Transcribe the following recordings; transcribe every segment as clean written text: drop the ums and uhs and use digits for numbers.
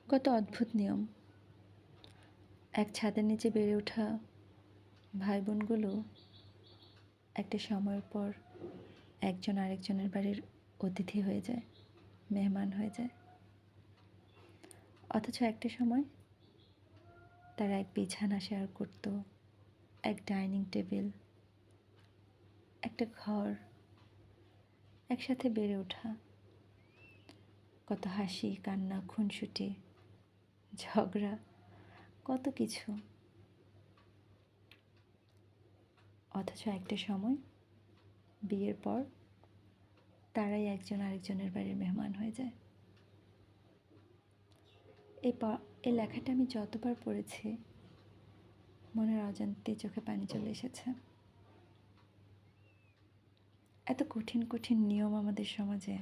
কত অদ্ভুত নিয়ম। এক ছাদের নিচে বেড়ে ওঠা ভাই বোনগুলো একটা সময়ের পর একজন আরেকজনের বাড়ির অতিথি হয়ে যায়, মেহমান হয়ে যায়। অথচ একটা সময় তারা এক বিছানা শেয়ার করত, এক ডাইনিং টেবিল, একটা ঘর, একসাথে বেড়ে ওঠা, কত হাসি কান্না খুনসুটি ঝগড়া, কত কিছু। অথচ একটা সময় বিয়ের পর তারাই একজন আরেকজনের বাড়ির মেহমান হয়ে যায়। এই লেখাটা আমি যতবার পড়েছি মনের অজান্তে চোখে পানি চলে এসেছে। এত কঠিন কঠিন নিয়ম আমাদের সমাজে।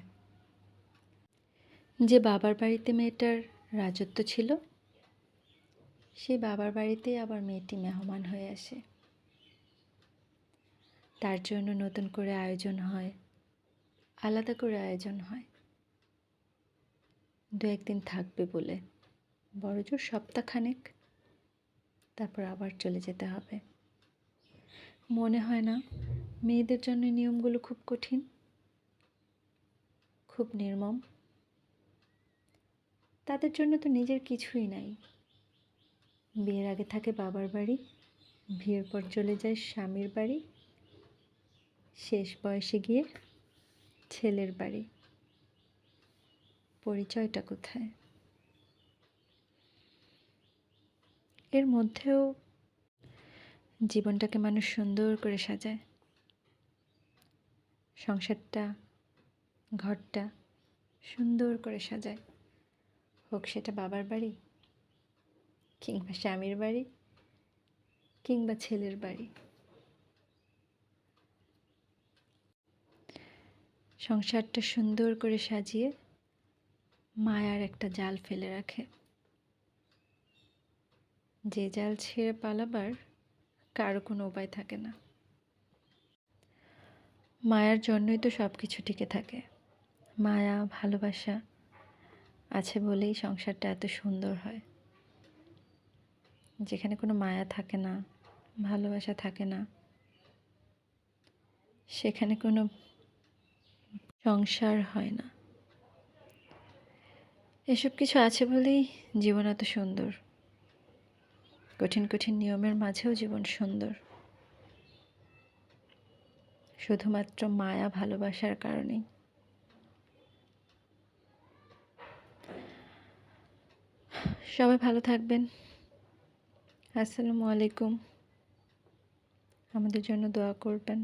যে বাবার বাড়িতে মেয়েটার রাজত্ব ছিল, সেই বাবার বাড়িতেই আবার মেয়েটি মেহমান হয়ে আসে। তার জন্য নতুন করে আয়োজন হয়, আলাদা করে আয়োজন হয়, দু একদিন থাকবে বলে, বড়জোর সপ্তাহখানেক, তারপর আবার চলে যেতে হবে। মনে হয় না মেয়েদের জন্য নিয়মগুলো খুব কঠিন, খুব নির্মম? তাদের জন্য তো নিজের কিছুই নাই। বিয়ের আগে থাকে বাবার বাড়ি, বিয়ের পর চলে যায় স্বামীর বাড়ি, শেষ বয়সে গিয়ে ছেলের বাড়ি। পরিচয়টা কোথায়? এর মধ্যেও জীবনটাকে মানুষ সুন্দর করে সাজায়। সংসারটা, ঘরটা সুন্দর করে সাজায়, হোক সেটা বাবার বাড়ি, কিংবা স্বামীর বাড়ি, কিংবা ছেলের বাড়ি। সংসারটা সুন্দর করে সাজিয়ে মায়ার একটা জাল ফেলে রাখে, যে জাল ছেড়ে পালাবার কারো কোনো উপায় থাকে না। মায়ার জন্যই তো সব কিছু টিকে থাকে। মায়া ভালোবাসা আছে বলেই সংসারটা এত সুন্দর হয়। যেখানে কোনো মায়া থাকে না, ভালোবাসা থাকে না, সেখানে কোনো সংসার হয় না। এসব কিছু আছে বলেই জীবন এত সুন্দর। কঠিন কঠিন নিয়মের মাঝেও জীবন সুন্দর, শুধুমাত্র মায়া ভালোবাসার কারণেই। সবাই ভালো থাকবেন। আসসালামু আলাইকুম। আমাদের জন্য দোয়া করবেন।